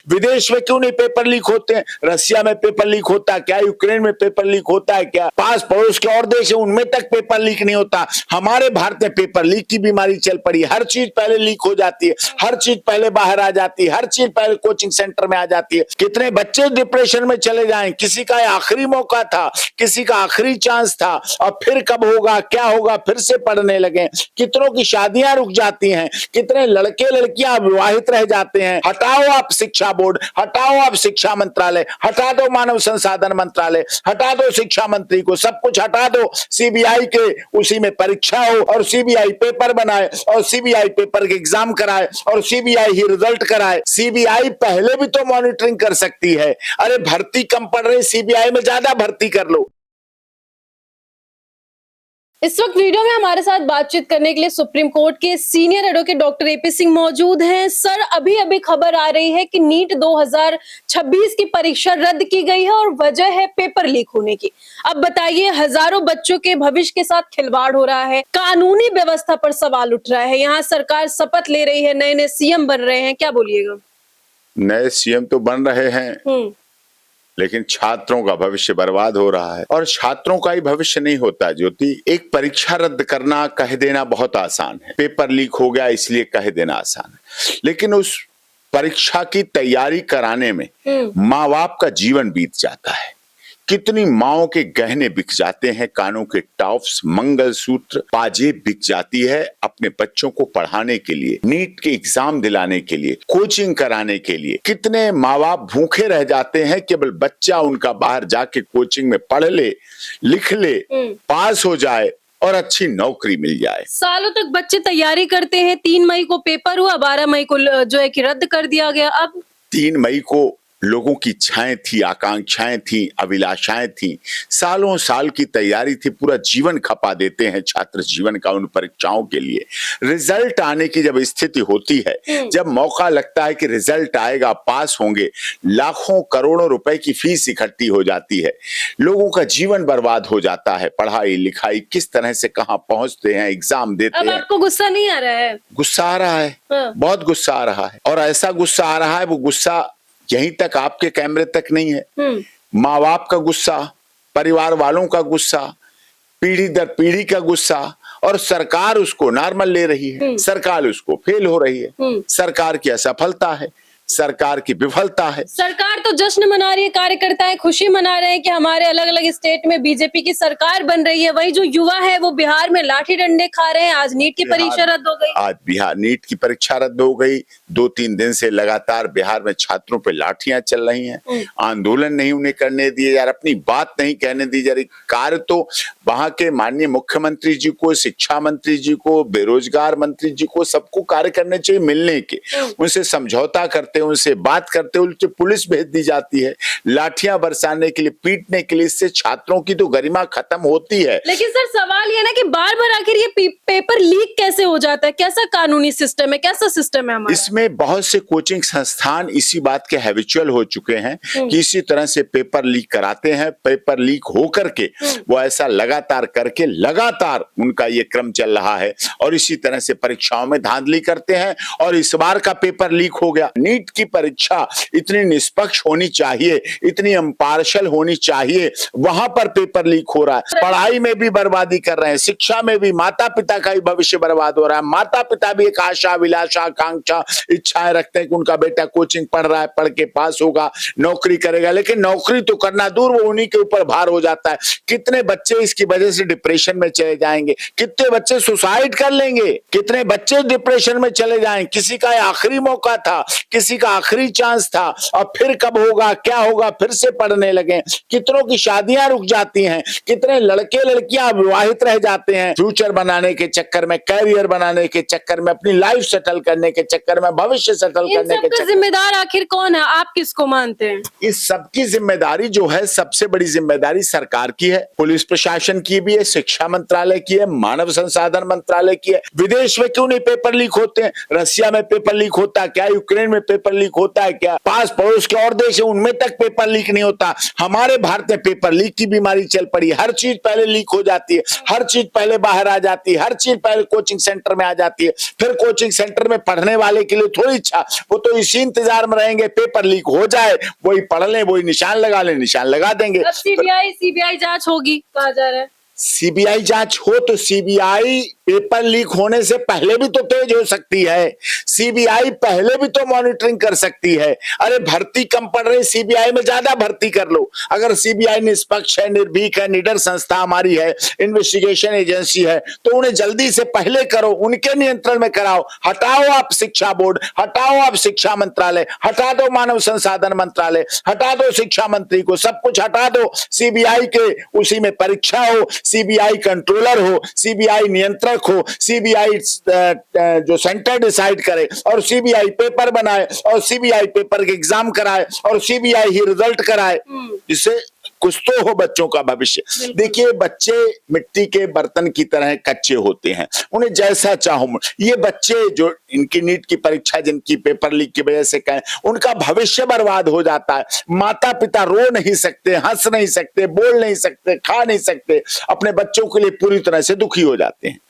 विदेश में क्यों नहीं पेपर लीक होते हैं? रशिया में पेपर लीक होता है क्या? यूक्रेन में पेपर लीक होता है क्या? पास पड़ोस के और देश है उनमें तक पेपर लीक नहीं होता। हमारे भारत में पेपर लीक की बीमारी चल पड़ी। हर चीज पहले लीक हो जाती है, हर चीज पहले बाहर आ जाती है, हर चीज पहले कोचिंग सेंटर में आ जाती है। कितने बच्चे डिप्रेशन में चले जाएं, किसी का आखिरी मौका था, किसी का आखिरी चांस था, और फिर कब होगा क्या होगा, फिर से पढ़ने लगे। कितनों की शादियां रुक जाती हैं, कितने लड़के लड़कियां विवाहित रह जाते हैं। हटाओ आप शिक्षा बोर्ड, हटाओ आप शिक्षा मंत्रालय, हटा दो मानव संसाधन मंत्रालय, हटा दो शिक्षा मंत्री को, सब कुछ हटा दो। सीबीआई के उसी में परीक्षा हो और सीबीआई पेपर बनाए और सीबीआई पेपर के एग्जाम कराए और सीबीआई ही रिजल्ट कराए। सीबीआई पहले भी तो मॉनिटरिंग कर सकती है। अरे भर्ती कम पड़ रही, सीबीआई में ज्यादा भर्ती कर लो। इस वक्त वीडियो में हमारे साथ बातचीत करने के लिए सुप्रीम कोर्ट के senior advocate doctor AP Singh मौजूद हैं। सर, अभी अभी खबर आ रही है कि नीट 2026 की परीक्षा रद्द की गई है और वजह है पेपर लीक होने की। अब बताइए, हजारों बच्चों के भविष्य के साथ खिलवाड़ हो रहा है, कानूनी व्यवस्था पर सवाल उठ रहा है, यहाँ सरकार शपथ ले रही है, नए नए सीएम बन रहे हैं, क्या बोलिएगा? नए सीएम तो बन रहे हैं, लेकिन छात्रों का भविष्य बर्बाद हो रहा है। और छात्रों का ही भविष्य नहीं होता ज्योति। एक परीक्षा रद्द करना, कह देना बहुत आसान है, पेपर लीक हो गया इसलिए कह देना आसान है, लेकिन उस परीक्षा की तैयारी कराने में माँ बाप का जीवन बीत जाता है। कितनी माओं के गहने बिक जाते हैं, कानों के टॉप्स, मंगलसूत्र, पाजेब बिक जाती है अपने बच्चों को पढ़ाने के लिए, नीट के एग्जाम दिलाने के लिए, कोचिंग कराने के लिए। कितने माँ बाप भूखे रह जाते हैं केवल बच्चा उनका बाहर जाके कोचिंग में पढ़ ले, लिख ले, पास हो जाए और अच्छी नौकरी मिल जाए। सालों तक बच्चे तैयारी करते हैं, 3 मई को पेपर हुआ, 12 मई को जो है कि रद्द कर दिया गया। अब 3 मई को लोगों की इच्छाएं थी, आकांक्षाएं थी, अभिलाषाएं थी, सालों साल की तैयारी थी, पूरा जीवन खपा देते हैं छात्र जीवन का उन परीक्षाओं के लिए। रिजल्ट आने की जब स्थिति होती है, जब मौका लगता है कि रिजल्ट आएगा, पास होंगे, लाखों करोड़ों रुपए की फीस इकट्ठी हो जाती है, लोगों का जीवन बर्बाद हो जाता है। पढ़ाई लिखाई किस तरह से कहां पहुंचते हैं, एग्जाम देते हैं। अब आपको गुस्सा नहीं आ रहा है? गुस्सा आ रहा है, बहुत गुस्सा आ रहा है, और ऐसा गुस्सा आ रहा है, वो गुस्सा यहीं तक आपके कैमरे तक नहीं है। माँ बाप का गुस्सा, परिवार वालों का गुस्सा, पीढ़ी दर पीढ़ी का गुस्सा, और सरकार उसको नॉर्मल ले रही है, सरकार उसको फेल हो रही है। सरकार की असफलता है, सरकार की विफलता है। सरकार तो जश्न मना रही है, कार्यकर्ताएं खुशी मना रहे हैं कि हमारे अलग अलग स्टेट में बीजेपी की सरकार बन रही है। वही जो युवा है वो बिहार में लाठी डंडे खा रहे हैं। आज नीट की परीक्षा रद्द हो गई। आज बिहार नीट की परीक्षा रद्द हो गई। 2-3 दिन से लगातार बिहार में छात्रों पे लाठियां चल रही हैं, आंदोलन नहीं उन्हें करने दिए जा रहे, अपनी बात नहीं कहने दी जा रही। कार्य तो वहां के माननीय मुख्यमंत्री जी को, शिक्षा मंत्री जी को, बेरोजगार मंत्री जी को, सबको कार्य करने चाहिए मिलने के, उनसे समझौता करते, उनसे बात करते, उनसे पुलिस भेज दी जाती है लाठियां बरसाने के लिए, पीटने के लिए। इससे छात्रों की तो गरिमा खत्म होती है। लेकिन सर, सवाल ये ना कि बार बार आखिर ये पेपर लीक कैसे हो जाता है? कैसा कानूनी सिस्टम है, कैसा सिस्टम है हमारा? इसमें बहुत से कोचिंग संस्थान इसी बात के हैबिचुअल हो चुके हैं कि इसी तरह से पेपर लीक कराते हैं। पेपर लीक हो करके वो ऐसा लगातार करके लगातार उनका ये क्रम चल रहा है, और इसी तरह से परीक्षाओं में धांधली करते हैं। और इस बार का पेपर लीक हो गया। नीट की परीक्षा इतनी निष्पक्ष होनी चाहिए, इतनी इम्पार्शियल होनी चाहिए, वहां पर पेपर लीक हो रहा है। पढ़ाई में भी बर्बादी कर रहे हैं, शिक्षा में भी, माता पिता का ही भविष्य बर्बाद हो रहा है। माता पिता भी एक आशा, अभिलाषा, आकांक्षा, इच्छाएं रखते हैं कि उनका बेटा कोचिंग पढ़ रहा है, पढ़ के पास होगा, नौकरी करेगा, लेकिन नौकरी तो करना दूर, वो उन्हीं के ऊपर भार हो जाता है। कितने बच्चे इसकी वजह से डिप्रेशन में चले जाएंगे, कितने बच्चे सुसाइड कर लेंगे, कितने बच्चे डिप्रेशन में चले जाएंगे। किसी का आखिरी मौका था, किसी का आखिरी चांस था, और फिर कब होगा क्या होगा, फिर से पढ़ने लगे। कितनों की शादियां रुक जाती हैं, कितने लड़के लड़कियां विवाहित रह जाते हैं, फ्यूचर बनाने के चक्कर में, कैरियर बनाने के चक्कर में, अपनी लाइफ सेटल करने के चक्कर में, भविष्य सेटल करने के चक्कर में। जिम्मेदार आखिर कौन है? आप किसको मानते हैं? इस सबकी जिम्मेदारी जो है, सबसे बड़ी जिम्मेदारी सरकार की है, पुलिस प्रशासन की भी है, शिक्षा मंत्रालय की है, मानव संसाधन मंत्रालय की है। विदेश में क्यों नहीं पेपर लीक होते हैं? रशिया में पेपर लीक होता है क्या? यूक्रेन में पेपर पेपर लीक होता है क्या? पास पड़ोस के और देश है उनमें तक पेपर लीक नहीं होता। हमारे भारत में पेपर लीक की बीमारी चल पड़ी। हर चीज पहले लीक हो जाती है, हर चीज पहले बाहर आ जाती है, हर चीज पहले कोचिंग सेंटर में आ जाती है। फिर कोचिंग सेंटर में पढ़ने वाले के लिए थोड़ी इच्छा, वो तो इसी इंतजार में रहेंगे पेपर लीक हो जाए, वही पढ़ लें, वही निशान लगा लें, निशान लगा देंगे। अब सीबीआई जांच होगी कहा जा रहा है। सीबीआई जांच हो तो सीबीआई पेपर लीक होने से पहले भी तो तेज हो सकती है, सीबीआई पहले भी तो मॉनिटरिंग कर सकती है। अरे भर्ती कम पड़ रही, सीबीआई में ज्यादा भर्ती कर लो। अगर सीबीआई निष्पक्ष है, निर्भीक है, निडर संस्था हमारी है, इन्वेस्टिगेशन एजेंसी है, तो उन्हें जल्दी से पहले करो, उनके नियंत्रण में कराओ। हटाओ आप शिक्षा बोर्ड, हटाओ आप शिक्षा मंत्रालय, हटा दो मानव संसाधन मंत्रालय, हटा दो शिक्षा मंत्री को, सब कुछ हटा दो। सीबीआई के उसी में परीक्षा हो, सीबीआई कंट्रोलर हो, सीबीआई नियंत्रक हो, सीबीआई जो सेंटर डिसाइड करे, और सीबीआई पेपर बनाए, और सीबीआई पेपर के एग्जाम कराए, और सीबीआई ही रिजल्ट कराए, जिससे कुछ तो हो बच्चों का भविष्य। देखिए बच्चे मिट्टी के बर्तन की तरह कच्चे होते हैं, उन्हें जैसा चाहो। ये बच्चे जो इनकी नीट की परीक्षा जिनकी पेपर लीक की वजह से कहें, उनका भविष्य बर्बाद हो जाता है। माता पिता रो नहीं सकते, हंस नहीं सकते, बोल नहीं सकते, खा नहीं सकते, अपने बच्चों के लिए पूरी तरह से दुखी हो जाते हैं।